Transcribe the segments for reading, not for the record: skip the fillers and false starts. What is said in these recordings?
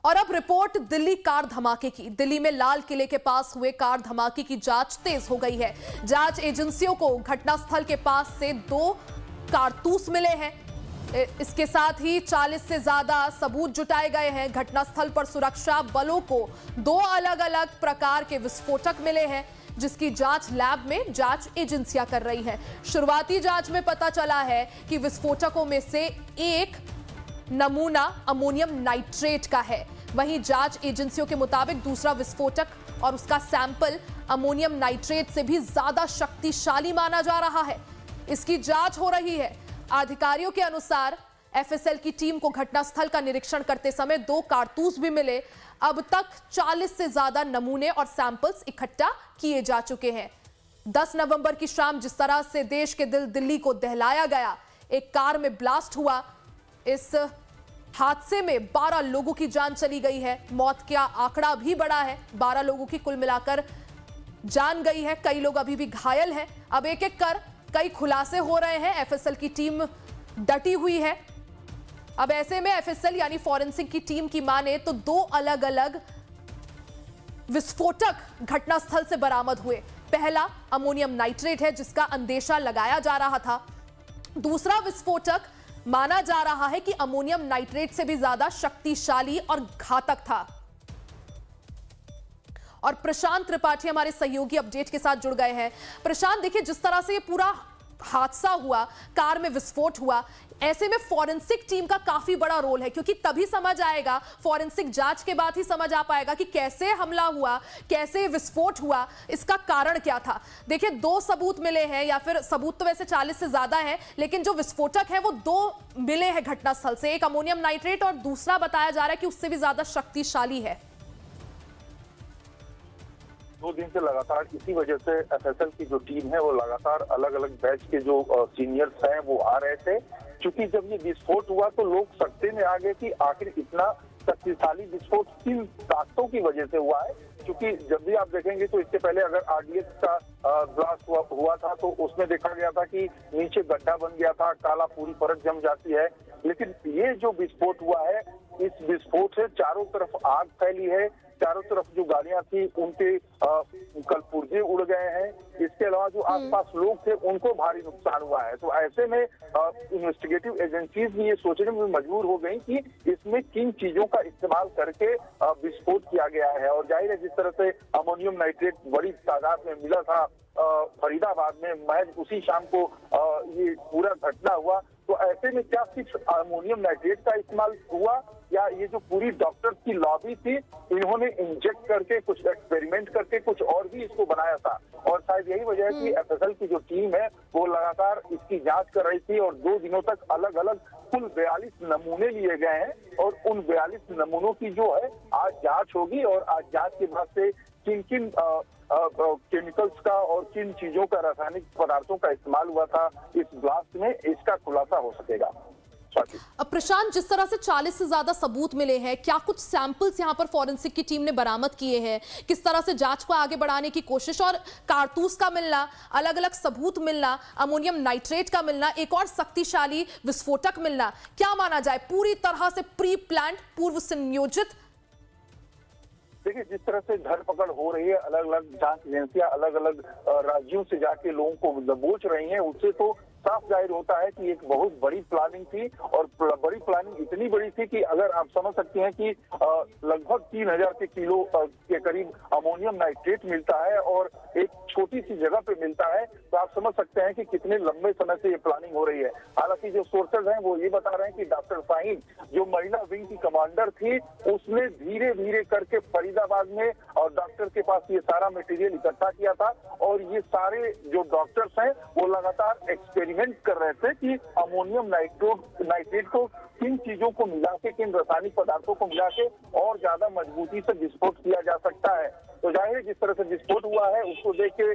और अब report Delhi car धमाके की। दिल्ली में लाल किले के पास हुए कार धमाके की जांच तेज हो गई है। जांच एजेंसियों को घटनास्थल के पास से 2 कारतूस मिले हैं। इसके साथ ही 40 से ज्यादा सबूत जुटाए गए हैं। घटनास्थल पर सुरक्षा बलों को 2 अलग अलग प्रकार के विस्फोटक मिले हैं, जिसकी जांच लैब में जांच एजेंसियां कर रही हैं। शुरुआती जांच में पता चला है कि विस्फोटकों में से एक नमूना अमोनियम नाइट्रेट का है। वहीं जांच एजेंसियों के मुताबिक दूसरा विस्फोटक और उसका सैंपल अमोनियम नाइट्रेट से भी ज्यादा शक्तिशाली माना जा रहा है। इसकी जांच हो रही है। अधिकारियों के अनुसार एफएसएल की टीम को घटनास्थल का निरीक्षण करते समय 2 कारतूस भी मिले। अब तक 40 से ज्यादा नमूने और सैंपल्स इकट्ठा किए जा चुके हैं। 10 नवंबर की शाम जिस तरह से देश के दिल्ली को दहलाया गया, एक कार में ब्लास्ट हुआ। इस हादसे में 12 लोगों की जान चली गई है। मौत का आंकड़ा भी बढ़ा है। 12 लोगों की कुल मिलाकर जान गई है। कई लोग अभी भी घायल हैं। अब एक एक कर कई खुलासे हो रहे हैं। एफएसएल की टीम डटी हुई है। अब ऐसे में एफएसएल यानी फॉरेंसिक की टीम की माने तो 2 अलग अलग विस्फोटक घटनास्थल से बरामद हुए। पहला अमोनियम नाइट्रेट है, जिसका अंदेशा लगाया जा रहा था। दूसरा विस्फोटक माना जा रहा है कि अमोनियम नाइट्रेट से भी ज्यादा शक्तिशाली और घातक था। और प्रशांत त्रिपाठी हमारे सहयोगी अपडेट के साथ जुड़ गए हैं। प्रशांत, देखिए जिस तरह से ये पूरा हादसा हुआ, कार में विस्फोट हुआ, ऐसे में फॉरेंसिक टीम का काफी बड़ा रोल है, क्योंकि तभी समझ आएगा, फॉरेंसिक जांच के बाद ही समझ आ पाएगा कि कैसे हमला हुआ, कैसे विस्फोट हुआ, इसका कारण क्या था। देखिए 2 सबूत मिले हैं, या फिर सबूत तो वैसे 40 से ज्यादा है, लेकिन जो विस्फोटक है वो 2 मिले हैं घटनास्थल से। एक अमोनियम नाइट्रेट और दूसरा बताया जा रहा है कि उससे भी ज्यादा शक्तिशाली है। 2 दिन से लगातार इसी वजह से एफएसएल की जो टीम है वो लगातार अलग अलग बैच के जो सीनियर्स हैं वो आ रहे थे। क्योंकि जब ये विस्फोट हुआ तो लोग सकते में आ गए कि आखिर इतना शक्तिशाली विस्फोट किन ताकतों की वजह से हुआ है। क्योंकि जब भी आप देखेंगे तो इससे पहले अगर आरडीएक्स का ब्लास्ट हुआ था तो उसमें देखा गया था कि नीचे गड्ढा बन गया था, काला पूरी परत जम जाती है। लेकिन ये जो विस्फोट हुआ है, इस विस्फोट से चारों तरफ आग फैली है। चारों तरफ जो गाड़ियां थी उनके कलपुर्जे उड़ गए हैं। इसके अलावा जो आसपास लोग थे उनको भारी नुकसान हुआ है। तो ऐसे में इन्वेस्टिगेटिव एजेंसीज भी ये सोचने में मजबूर हो गई कि इसमें किन चीजों का इस्तेमाल करके विस्फोट किया गया है। और जाहिर है जिस तरह से अमोनियम नाइट्रेट बड़ी तादाद में मिला था फरीदाबाद में, महज उसी शाम को ये पूरा घटना हुआ। तो ऐसे में क्या सिर्फ अमोनियम नाइट्रेट का इस्तेमाल हुआ, या ये जो पूरी डॉक्टर्स की लॉबी थी, इन्होंने इंजेक्ट करके कुछ एक्सपेरिमेंट करके कुछ और भी इसको बनाया था। और शायद यही वजह है कि एफएसएल की जो टीम है वो लगातार इसकी जांच कर रही थी। और 2 दिनों तक अलग अलग कुल 42 नमूने लिए गए हैं। और उन 42 नमूनों की जो है आज जांच होगी। और आज जांच के बाद से किन किन केमिकल्स का और किन चीजों का, रासायनिक पदार्थों का इस्तेमाल हुआ था इस ब्लास्ट में, इसका खुलासा हो सकेगा। अब प्रशांत, जिस तरह से 40 से ज्यादा सबूत मिले हैं, क्या कुछ सैंपल्स यहां पर फॉरेंसिक की टीम ने बरामद किए हैं? किस तरह से जांच को आगे बढ़ाने की कोशिश, और कारतूस का मिलना, अलग अलग सबूत मिलना, अमोनियम नाइट्रेट का मिलना, एक और शक्तिशाली विस्फोटक मिलना, क्या माना जाए पूरी तरह से प्री प्लान्ड, पूर्व संयोजित? देखिए जिस तरह से धरपकड़ हो रही है, अलग अलग जांच एजेंसियां अलग अलग राज्यों से जाके लोगों को दबोच रही हैं, उससे तो साफ जाहिर होता है कि एक बहुत बड़ी प्लानिंग थी। और बड़ी प्लानिंग इतनी बड़ी थी कि अगर आप समझ सकते हैं कि लगभग 3000 के किलो के करीब अमोनियम नाइट्रेट मिलता है और एक छोटी सी जगह पे मिलता है, तो आप समझ सकते हैं कि कितने लंबे समय से ये प्लानिंग हो रही है। हालांकि जो सोर्सेज हैं वो ये बता रहे हैं कि डॉक्टर शाहीन, जो महिला विंग की कमांडर थी, उसने धीरे धीरे करके फरीदाबाद में और डॉक्टर के पास ये सारा मटेरियल इकट्ठा किया था। और ये सारे जो डॉक्टर्स हैं वो लगातार एक्सपेरिमेंट कर रहे थे कि अमोनियम नाइट्रेट को किन चीजों को मिला के, किन रासायनिक पदार्थों को मिला के और ज्यादा मजबूती से विस्फोट किया जा सकता है। तो जाहिर है जिस तरह से विस्फोट हुआ है उसको देख के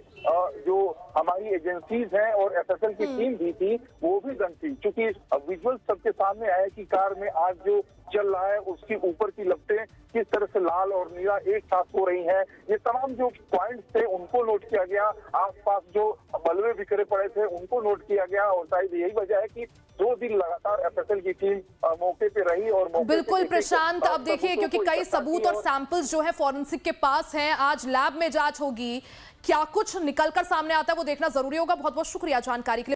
जो हमारी एजेंसीज हैं और एफएसएल की टीम भी थी वो भी दंग थी। क्योंकि विजुअल सबके सामने आया कि कार में आग जो जल रहा है, उसके ऊपर की लपटें किस तरह से लाल और नीला एक साथ हो रही हैं, ये तमाम जो पॉइंट्स थे उनको नोट किया गया। आसपास जो मलबे बिखरे पड़े थे उनको नोट किया गया और शायद यही वजह है कि 2 दिन लगातार एफएसएल की टीम मौके पे रही और बिल्कुल प्रशांत, अब देखिए क्योंकि कई सबूत और सैंपल्स जो है फॉरेंसिक के पास हैं, आज लैब में जांच होगी, क्या कुछ निकलकर सामने आता है वो देखना जरूरी होगा। बहुत बहुत शुक्रिया जानकारी के लिए।